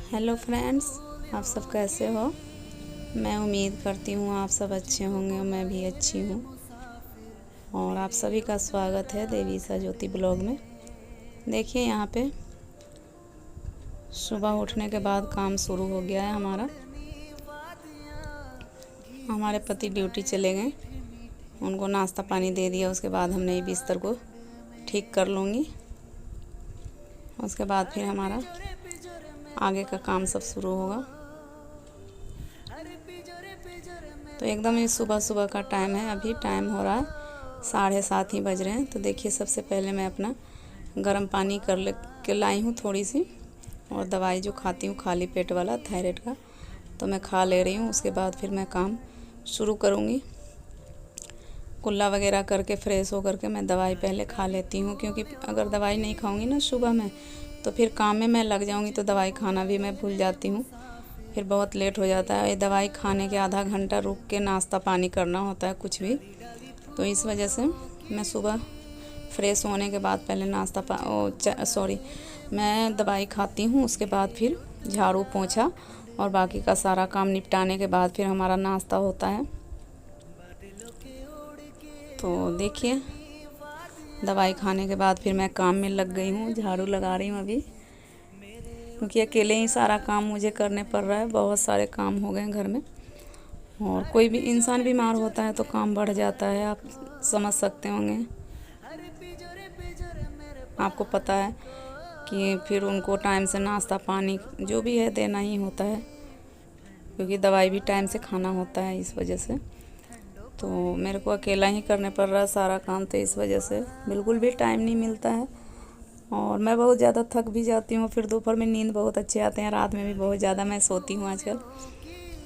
Hello friends, आप सब कैसे हो। मैं उम्मीद करती हूँ आप सब अच्छे होंगे और मैं भी अच्छी हूँ। और आप सभी का स्वागत है देवी सा ज्योति ब्लॉग में। देखिए यहाँ पे सुबह उठने के बाद काम शुरू हो गया है हमारा। हमारे पति ड्यूटी चले गए, उनको नाश्ता पानी दे दिया। उसके बाद हम नई बिस्तर को ठीक कर लूँगी। उसके बाद फिर हमारा आगे का काम सब शुरू होगा। तो एकदम ही सुबह सुबह का टाइम है। अभी टाइम हो रहा है 7:30 ही बज रहे हैं। तो देखिए सबसे पहले मैं अपना गर्म पानी कर के लाई हूँ थोड़ी सी, और दवाई जो खाती हूँ खाली पेट वाला थायराइड का, तो मैं खा ले रही हूँ। उसके बाद फिर मैं काम शुरू करूँगी। कुल्ला वगैरह करके फ्रेश हो करके मैं दवाई पहले खा लेती हूँ, क्योंकि अगर दवाई नहीं खाऊंगी ना सुबह में तो फिर काम में मैं लग जाऊंगी, तो दवाई खाना भी मैं भूल जाती हूँ। फिर बहुत लेट हो जाता है। ये दवाई खाने के आधा घंटा रुक के नाश्ता पानी करना होता है कुछ भी, तो इस वजह से मैं सुबह फ्रेश होने के बाद पहले मैं दवाई खाती हूँ। उसके बाद फिर झाड़ू पोंछा और बाकी का सारा काम निपटाने के बाद फिर हमारा नाश्ता होता है। तो देखिए दवाई खाने के बाद फिर मैं काम में लग गई हूँ, झाड़ू लगा रही हूँ अभी, क्योंकि अकेले ही सारा काम मुझे करने पड़ रहा है। बहुत सारे काम हो गए घर में, और कोई भी इंसान बीमार होता है तो काम बढ़ जाता है। आप समझ सकते होंगे, आपको पता है कि फिर उनको टाइम से नाश्ता पानी जो भी है देना ही होता है, क्योंकि दवाई भी टाइम से खाना होता है। इस वजह से तो मेरे को अकेला ही करने पड़ रहा है सारा काम, तो इस वजह से बिल्कुल भी टाइम नहीं मिलता है। और मैं बहुत ज़्यादा थक भी जाती हूँ। फिर दोपहर में नींद बहुत अच्छे आते हैं, रात में भी बहुत ज़्यादा मैं सोती हूँ। आजकल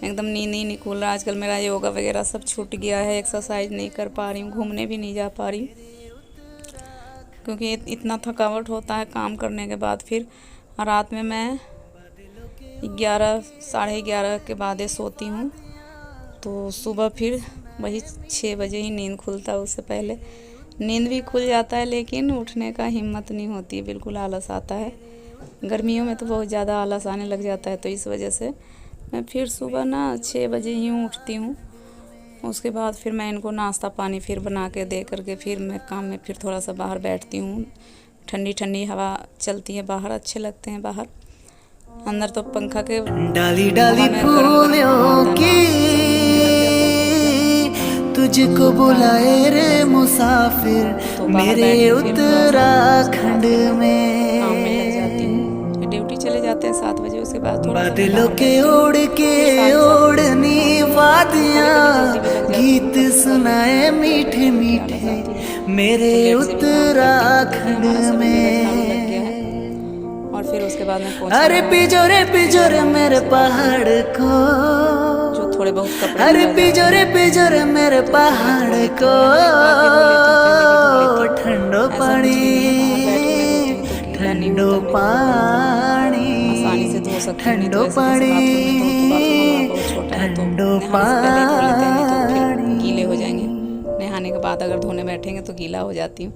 एकदम नींद ही नहीं खुल रहा। आजकल मेरा योगा वगैरह सब छूट गया है, एक्सरसाइज नहीं कर पा रही हूँ, घूमने भी नहीं जा पा रही, क्योंकि इतना थकावट होता है काम करने के बाद। फिर रात में मैं 11 साढ़े 11 के बाद सोती हूँ, तो सुबह फिर वही 6 बजे ही नींद खुलता है। उससे पहले नींद भी खुल जाता है, लेकिन उठने का हिम्मत नहीं होती है, बिल्कुल आलस आता है। गर्मियों में तो बहुत ज़्यादा आलस आने लग जाता है, तो इस वजह से मैं फिर सुबह ना 6 बजे ही उठती हूँ। उसके बाद फिर मैं इनको नाश्ता पानी फिर बना के दे करके फिर मैं काम में फिर थोड़ा सा बाहर बैठती हूँ। ठंडी ठंडी हवा चलती है बाहर, अच्छे लगते हैं बाहर। अंदर तो पंखा के डाली डाली फूलों की तुझको बुलाए रे मुसाफिर तो मेरे उत्तराखंड में ड्यूटी चले जाते हैं 7 बजे। उसके बाद थोड़ा बादलों के ओढ़ के ओढ़नी वादियाँ गीत सुनाए मीठे मीठे मेरे उत्तराखंड में। और फिर उसके बाद में अरे पिजोरे मेरे पहाड़ को, जो थोड़े बहुत कपड़े, अरे पिजोरे मेरे पहाड़ को, ठंडो पानी ठंडो पानी ठंडो पानी ठंडो पानी। गीले हो जाएंगे नहाने के बाद, अगर धोने बैठेंगे तो गीला हो जाती हूँ।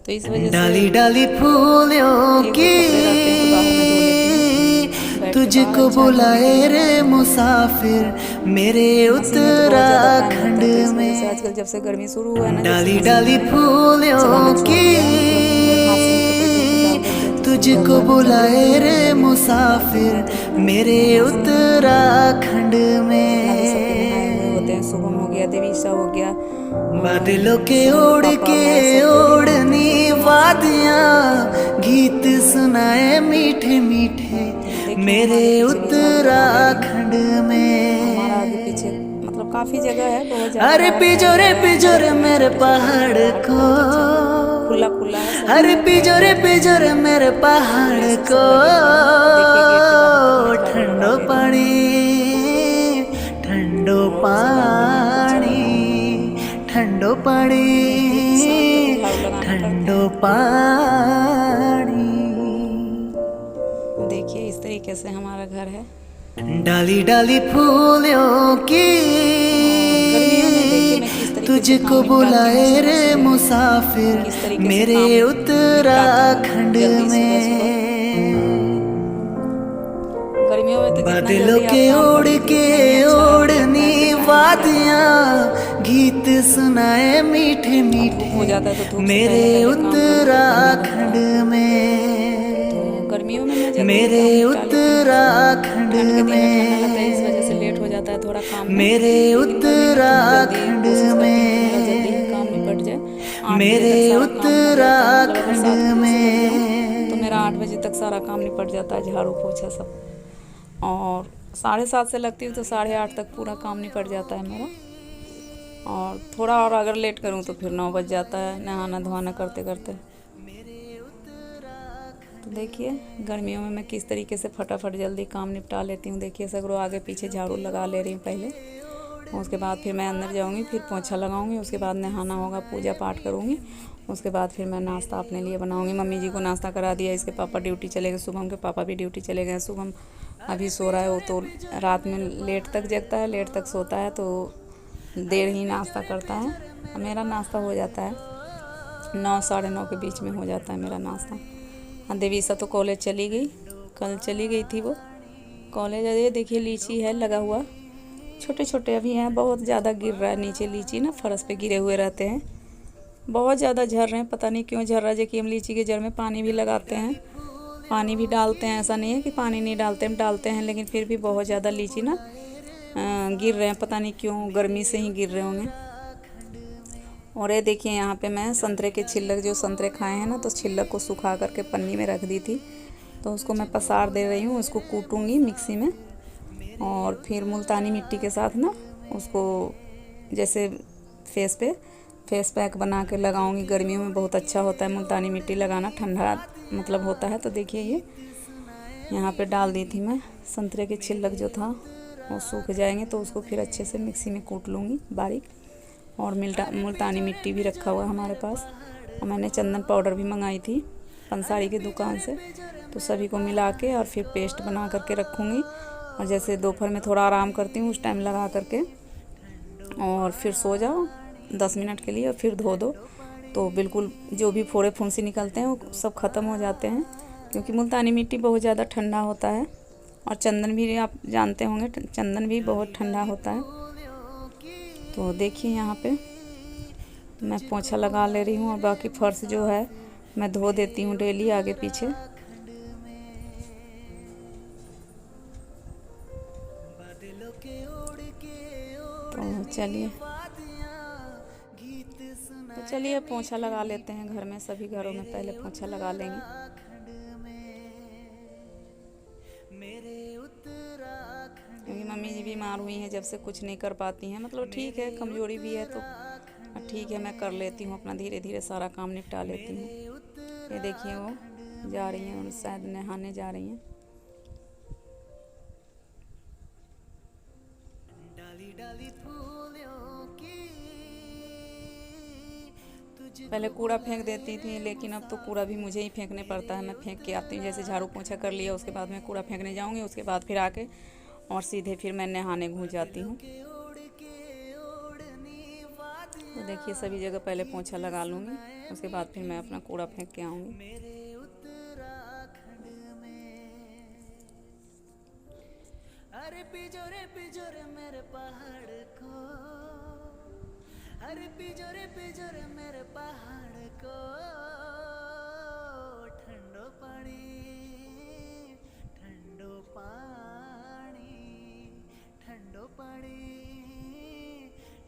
तो इस वजह से डाली डाली फूलों की तुझको बुलाए रे मुसाफिर मेरे उत्तराखंड में। आजकल जब से गर्मी शुरू हुआ है ना, डाली डाली फूलों की तुझको बुलाए रे मुसाफिर मेरे उत्तराखंड में। होते हैं, शुभम हो गया, देवीसा हो गया, बादलों के ओढ़ के ओढ़नी वादियाँ गीत सुनाए मीठे मीठे मेरे उत्तराखंड में। हमारा आगे पीछे मतलब काफी जगह है, बहुत ज़्यादा। अरे पिजोरे मेरे पहाड़ को, खुला खुला है। अरे पिजोरे मेरे पहाड़ को, ठंडो पानी ठंडो पानी ठंडो पानी ठंडो पानी। देखिए इस तरीके से हमारा घर है। डाली डाली फूलों की तुझको बुलाए रे मुसाफिर मेरे उत्तराखंड में। है तो जितना बादलों जल्दी आप के काम कर ओढ़ लेंगे के उतना ही अच्छा ओढ़नी लगता है। वादियाँ गीत सुनाए मीठे धूप हो मीठे जाता है तो धूप से मेरे पहले पहले काम कर लो तो बढ़िया रहता उत्तराखंड है। तो में, गर्मियों में मैं जल्दी ही मेरे काम निपटा लेती हूँ। उत्तराखंड ठंड के दिन में ठंडा लगता है, इस वजह से में, लेट हो जाता है थोड़ा काम में। मेरे लेकिन गर्मी में जल्दी उत्तराखंड कोशिश करती हूँ कि मेरा जल्दी ही काम में, निपट जाए। 8 बजे मेरे तक सारा काम हो जाता है, मतलब अगर उत्तराखंड 7 बजे से लग जाऊँ तो मेरा 8 में। बजे तक सारा काम निपट जाता है, झाड़ू पोछा सब। और 7:30 से लगती हूँ तो 8:30 तक पूरा काम निपट जाता है मेरा। और थोड़ा और अगर लेट करूँ तो फिर 9 बज जाता है नहाना धोना करते करते। तो देखिए गर्मियों में मैं किस तरीके से फटाफट जल्दी काम निपटा लेती हूँ। देखिए सगरो आगे पीछे झाड़ू लगा ले रही हूँ पहले, उसके बाद फिर मैं अंदर जाऊँगी, फिर पोछा लगाऊँगी, उसके बाद नहाना होगा, पूजा पाठ करूँगी, उसके बाद फिर मैं नाश्ता अपने लिए बनाऊँगी। मम्मी जी को नाश्ता करा दिया, इसके पापा ड्यूटी चले गए, शुभम के पापा भी ड्यूटी चले गए। शुभम अभी सो रहा है, वो तो रात में लेट तक जगता है, लेट तक सोता है, तो देर ही नाश्ता करता है। मेरा नाश्ता हो जाता है 9 साढ़े 9 के बीच में हो जाता है मेरा नाश्ता। हाँ देवीसा तो कॉलेज चली गई, कल चली गई थी वो कॉलेज। अरे देखिए लीची है लगा हुआ, छोटे छोटे अभी हैं, बहुत ज़्यादा गिर रहा है नीचे लीची ना, फर्श पे गिरे हुए रहते हैं, बहुत ज़्यादा झर रहे हैं, पता नहीं क्यों झर रहा है। जबकि हम लीची के जड़ में पानी भी लगाते हैं, पानी भी डालते हैं, ऐसा नहीं है कि पानी नहीं डालते, हम डालते हैं, लेकिन फिर भी बहुत ज़्यादा लीची ना गिर रहे हैं, पता नहीं क्यों, गर्मी से ही गिर रहे होंगे। और ये देखिए यहाँ पे मैं संतरे के छिलक, जो संतरे खाए हैं ना, तो छिलक को सुखा करके पन्नी में रख दी थी, तो उसको मैं पसार दे रही हूँ, उसको कूटूँगी मिक्सी में, और फिर मुल्तानी मिट्टी के साथ ना उसको जैसे फेस पैक बना के लगाऊंगी। गर्मियों में बहुत अच्छा होता है मुल्तानी मिट्टी लगाना, ठंडा मतलब होता है। तो देखिए ये यहाँ पे डाल दी थी मैं, संतरे के छिलक जो था वो सूख जाएंगे तो उसको फिर अच्छे से मिक्सी में कूट लूँगी बारीक। और मुल्तानी मिट्टी भी रखा हुआ है हमारे पास, और मैंने चंदन पाउडर भी मंगाई थी पंसारी की दुकान से, तो सभी को मिला के और फिर पेस्ट बना करके रखूँगी। और जैसे दोपहर में थोड़ा आराम करती हूँ उस टाइम लगा करके, और फिर सो जाओ 10 मिनट के लिए, और फिर धो दो तो बिल्कुल जो भी फोड़े फुंसी निकलते हैं वो सब ख़त्म हो जाते हैं। क्योंकि मुल्तानी मिट्टी बहुत ज़्यादा ठंडा होता है, और चंदन भी आप जानते होंगे, चंदन भी बहुत ठंडा होता है। तो देखिए यहाँ पे मैं पोछा लगा ले रही हूँ, और बाकी फर्श जो है मैं धो देती हूँ डेली आगे पीछे। तो चलिए पोछा लगा लेते हैं घर में, सभी घरों में पहले पोछा लगा लेंगे। क्योंकि मम्मी जी बीमार हुई हैं जब से, कुछ नहीं कर पाती हैं, मतलब ठीक है कमज़ोरी भी है, तो ठीक है मैं कर लेती हूँ अपना, धीरे धीरे सारा काम निपटा लेती हूँ। ये देखिए वो जा रही हैं, शायद नहाने जा रही हैं। पहले कूड़ा फेंक देती थी, लेकिन अब तो कूड़ा भी मुझे ही फेंकने पड़ता है, मैं फेंक के आती हूँ। जैसे झाड़ू पोछा कर लिया उसके बाद मैं कूड़ा फेंकने जाऊँगी, उसके बाद फिर आके और सीधे फिर मैं नहाने घुस जाती हूँ। तो देखिए सभी जगह पहले पोछा लगा लूँगी, उसके बाद फिर मैं अपना कूड़ा फेंक के आऊँगी। अरे पिजोरे मेरे पहाड़ को, अरे पिजोरे मेरे पहाड़ को, ठंडो पानी ठंडो पानी ठंडो पानी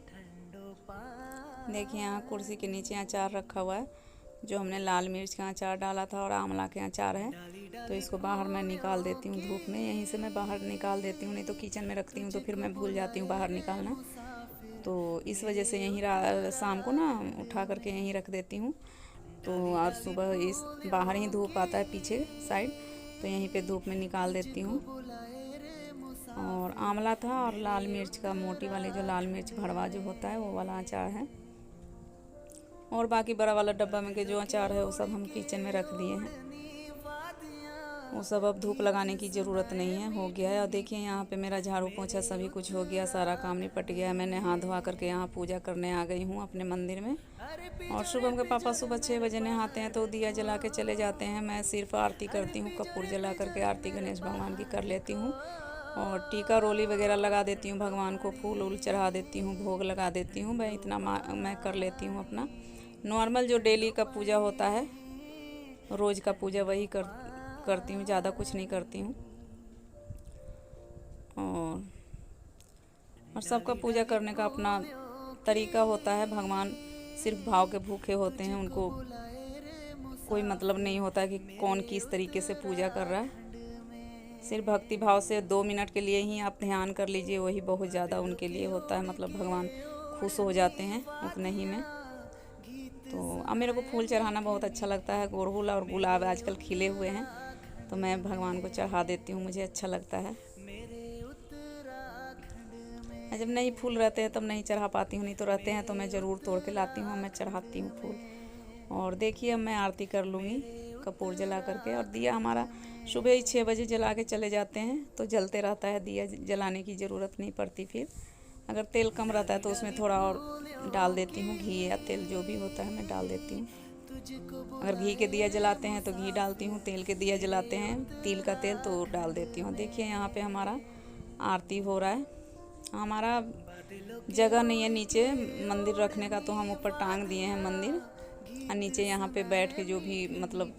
ठंडो पानी। देखिए यहाँ कुर्सी के नीचे अचार रखा हुआ है, जो हमने लाल मिर्च का अचार डाला था और आंवला के अचार है, तो इसको बाहर मैं निकाल देती हूँ धूप में, यहीं से मैं बाहर निकाल देती हूँ, नहीं तो किचन में रखती हूँ तो फिर मैं भूल जाती हूँ बाहर निकालना, तो इस वजह से यहीं शाम को ना उठा करके यहीं रख देती हूँ। तो आज सुबह इस बाहर ही धूप आता है पीछे साइड, तो यहीं पे धूप में निकाल देती हूँ। और आंवला था और लाल मिर्च का, मोटी वाली जो लाल मिर्च भरवा जो होता है वो वाला अचार है, और बाकी बड़ा वाला डब्बा में के जो अचार है वो सब हम किचन में रख दिए हैं, वो सब अब धूप लगाने की ज़रूरत नहीं है, हो गया है। और देखिए यहाँ पे मेरा झाड़ू पोछा सभी कुछ हो गया, सारा काम निपट गया है। मैं नहा धोआ करके यहाँ पूजा करने आ गई हूँ अपने मंदिर में। और शुभम के पापा सुबह 6 बजे नहाते हैं तो दिया जला के चले जाते हैं, मैं सिर्फ आरती करती हूँ, कपूर जला करके आरती गणेश भगवान की कर लेती हूँ। और टीका रोली वगैरह लगा देती हूँ, भगवान को फूल वूल चढ़ा देती हूँ, भोग लगा देती हूँ। मैं इतना मैं कर लेती हूँ अपना नॉर्मल जो डेली का पूजा होता है, रोज़ का पूजा वही करती हूँ, ज़्यादा कुछ नहीं करती हूँ। और सबका पूजा करने का अपना तरीका होता है। भगवान सिर्फ भाव के भूखे होते हैं, उनको कोई मतलब नहीं होता कि कौन किस तरीके से पूजा कर रहा है। सिर्फ भक्ति भाव से 2 मिनट के लिए ही आप ध्यान कर लीजिए, वही बहुत ज़्यादा उनके लिए होता है। मतलब भगवान खुश हो जाते हैं उतने ही में। तो अब मेरे को फूल चढ़ाना बहुत अच्छा लगता है। गुड़हल और गुलाब आजकल खिले हुए हैं, तो मैं भगवान को चढ़ा देती हूँ, मुझे अच्छा लगता है। जब नहीं फूल रहते हैं तब नहीं चढ़ा पाती हूँ, नहीं तो रहते हैं तो मैं ज़रूर तोड़ के लाती हूँ, मैं चढ़ाती हूँ फूल। और देखिए अब मैं आरती कर लूँगी कपूर जला करके। और दिया हमारा सुबह ही 6 बजे जला के चले जाते हैं, तो जलते रहता है, दिया जलाने की ज़रूरत नहीं पड़ती। फिर अगर तेल कम रहता है तो उसमें थोड़ा और डाल देती हूँ, घी या तेल जो भी होता है मैं डाल देती हूँ। अगर घी के दिया जलाते हैं तो घी डालती हूँ, तेल के दिया जलाते हैं तिल का तेल तो डाल देती हूँ। देखिए यहाँ पे हमारा आरती हो रहा है। हमारा जगह नहीं है नीचे मंदिर रखने का, तो हम ऊपर टांग दिए हैं मंदिर, और नीचे यहाँ पे बैठ के जो भी मतलब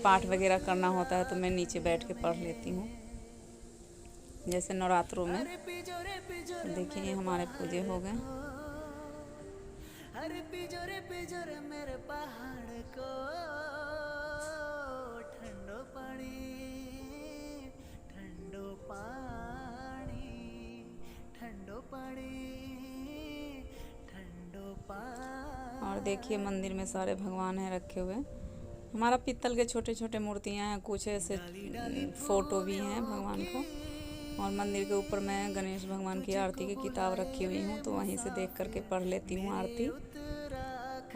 पाठ वगैरह करना होता है तो मैं नीचे बैठ के पढ़ लेती हूँ, जैसे नवरात्रों में। तो देखिए हमारे पूजे हो गए। अरे पिजोरे पिजोरे मेरे पहाड़ को ठंडो पानी ठंडो पानी ठंडो पानी ठंडो पानी। और देखिए मंदिर में सारे भगवान हैं रखे हुए। हमारा पीतल के छोटे छोटे मूर्तियाँ हैं, कुछ ऐसे फ़ोटो भी हैं भगवान का। और मंदिर के ऊपर मैं गणेश भगवान की आरती की किताब रखी हुई हूँ, तो वहीं से देख करके पढ़ लेती हूँ आरती।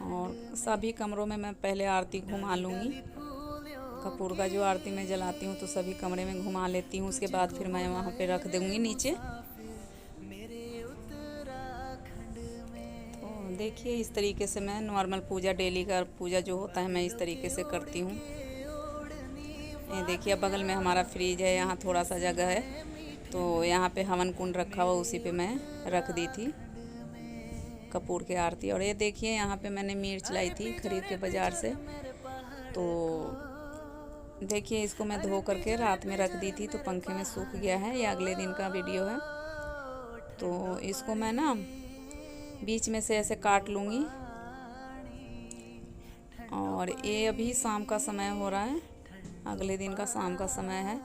और सभी कमरों में मैं पहले आरती घुमा लूँगी। कपूर का जो आरती मैं जलाती हूँ तो सभी कमरे में घुमा लेती हूँ, उसके बाद फिर मैं वहाँ पे रख दूँगी नीचे। तो देखिए इस तरीके से मैं नॉर्मल पूजा, डेली का पूजा जो होता है मैं इस तरीके से करती हूँ। ये देखिए बगल में हमारा फ्रिज है, यहाँ थोड़ा सा जगह है, तो यहाँ पे हवन कुंड रखा हुआ, उसी पे मैं रख दी थी कपूर की आरती। और ये देखिए यहाँ पे मैंने मिर्च लाई थी खरीद के बाज़ार से, तो देखिए इसको मैं धो करके रात में रख दी थी, तो पंखे में सूख गया है। ये अगले दिन का वीडियो है। तो इसको मैं ना बीच में से ऐसे काट लूँगी। और ये अभी शाम का समय हो रहा है, अगले दिन का शाम का समय है।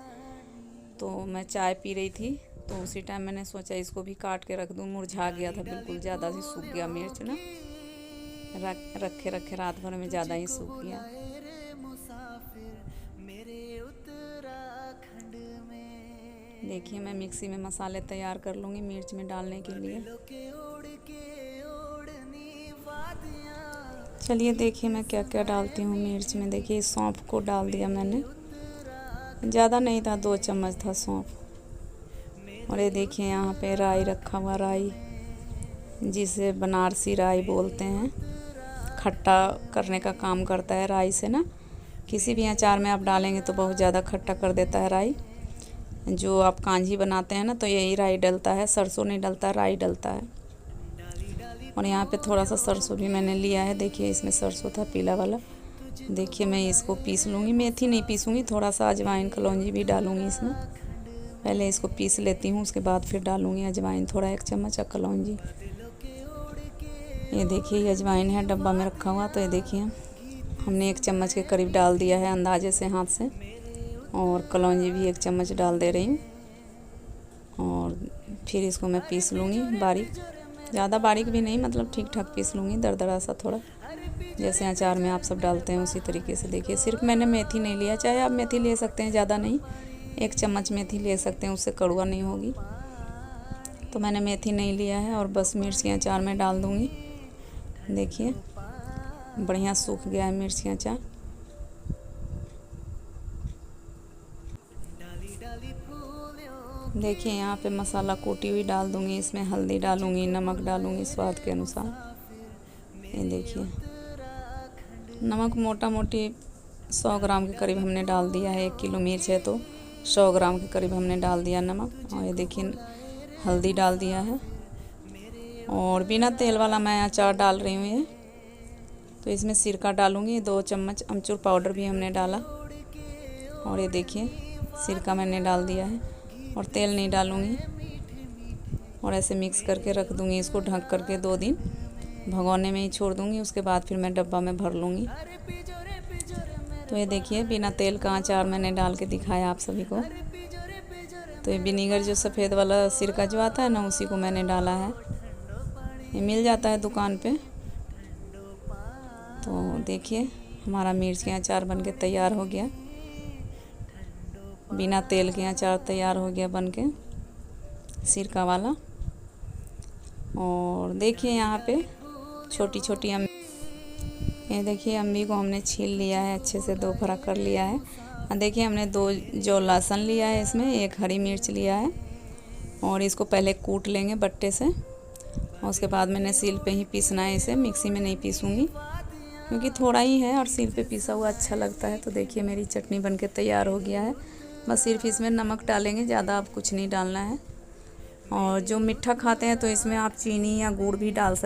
तो मैं चाय पी रही थी, तो उसी टाइम मैंने सोचा इसको भी काट के रख दूँ। मुरझा गया था बिल्कुल, ज़्यादा ही सूख गया मिर्च ना, रखे रखे रात भर में ज़्यादा ही सूख गया। देखिए मैं मिक्सी में मसाले तैयार कर लूँगी मिर्च में डालने के लिए। चलिए देखिए मैं क्या क्या डालती हूँ मिर्च में। देखिए सौंफ को डाल दिया मैंने, ज़्यादा नहीं था, 2 चम्मच था सौंफ। और ये देखिए यहाँ पे राई रखा हुआ, राई जिसे बनारसी राई बोलते हैं, खट्टा करने का काम करता है राई से ना। किसी भी अचार में आप डालेंगे तो बहुत ज़्यादा खट्टा कर देता है राई। जो आप कांजी बनाते हैं ना तो यही राई डलता है, सरसों नहीं डलता, राई डलता है। और यहाँ पे थोड़ा सा सरसों भी मैंने लिया है, देखिए इसमें सरसों था पीला वाला। देखिए मैं इसको पीस लूँगी, मेथी नहीं पीसूँगी, थोड़ा सा अजवाइन कलौंजी भी डालूँगी इसमें। पहले इसको पीस लेती हूँ, उसके बाद फिर डालूँगी अजवाइन थोड़ा 1 चम्मच और कलौंजी। ये देखिए ये अजवाइन है डब्बा में रखा हुआ, तो ये देखिए हमने 1 चम्मच के करीब डाल दिया है अंदाजे से हाथ से। और कलौंजी भी 1 चम्मच डाल दे रही हूँ। और फिर इसको मैं पीस लूँगी बारीक, ज़्यादा बारीक भी नहीं, मतलब ठीक ठाक पीस लूँगी, दरदरा सा थोड़ा, जैसे अचार में आप सब डालते हैं उसी तरीके से। देखिए सिर्फ मैंने मेथी नहीं लिया, चाहे आप मेथी ले सकते हैं, ज़्यादा नहीं, 1 चम्मच मेथी ले सकते हैं, उससे कड़वा नहीं होगी। तो मैंने मेथी नहीं लिया है और बस मिर्च के अचार में डाल दूँगी। देखिए बढ़िया सूख गया है मिर्च के अचार। देखिए यहाँ पे मसाला कूटी हुई डाल दूँगी, इसमें हल्दी डालूँगी, नमक डालूँगी स्वाद के अनुसार। ये देखिए नमक मोटा मोटी 100 ग्राम के करीब हमने डाल दिया है, 1 किलो मिर्च है तो 100 ग्राम के करीब हमने डाल दिया नमक। और ये देखिए हल्दी डाल दिया है। और बिना तेल वाला मैं अचार डाल रही हूँ ये। तो इसमें सिरका डालूँगी, 2 चम्मच अमचूर पाउडर भी हमने डाला। और ये देखिए सिरका मैंने डाल दिया है और तेल नहीं डालूँगी। और ऐसे मिक्स करके रख दूँगी इसको, ढक करके 2 दिन भगोने में ही छोड़ दूँगी। उसके बाद फिर मैं डब्बा में भर लूँगी। तो ये देखिए बिना तेल का अचार मैंने डाल के दिखाया आप सभी को। तो ये विनीगर जो सफ़ेद वाला सिरका जो आता है ना, उसी को मैंने डाला है। ये मिल जाता है दुकान पे। तो देखिए हमारा मिर्च के अचार बनके तैयार हो गया। बिना तेल के अचार तैयार हो गया बनके, सिरका वाला। और देखिए यहाँ पे छोटी छोटी ये देखिए अम्बी को हमने छील लिया है, अच्छे से 2 फरा कर लिया है। और देखिए हमने 2 जो लहसुन लिया है, इसमें 1 हरी मिर्च लिया है। और इसको पहले कूट लेंगे बट्टे से। और उसके बाद मैंने सील पे ही पीसना है इसे, मिक्सी में नहीं पीसूँगी क्योंकि थोड़ा ही है और सील पे पीसा हुआ अच्छा लगता है। तो देखिए मेरी चटनी बनके तैयार हो गया है। बस सिर्फ इसमें नमक डालेंगे, ज़्यादा आप कुछ नहीं डालना है। और जो मीठा खाते हैं तो इसमें आप चीनी या गुड़ भी डाल सकते हैं।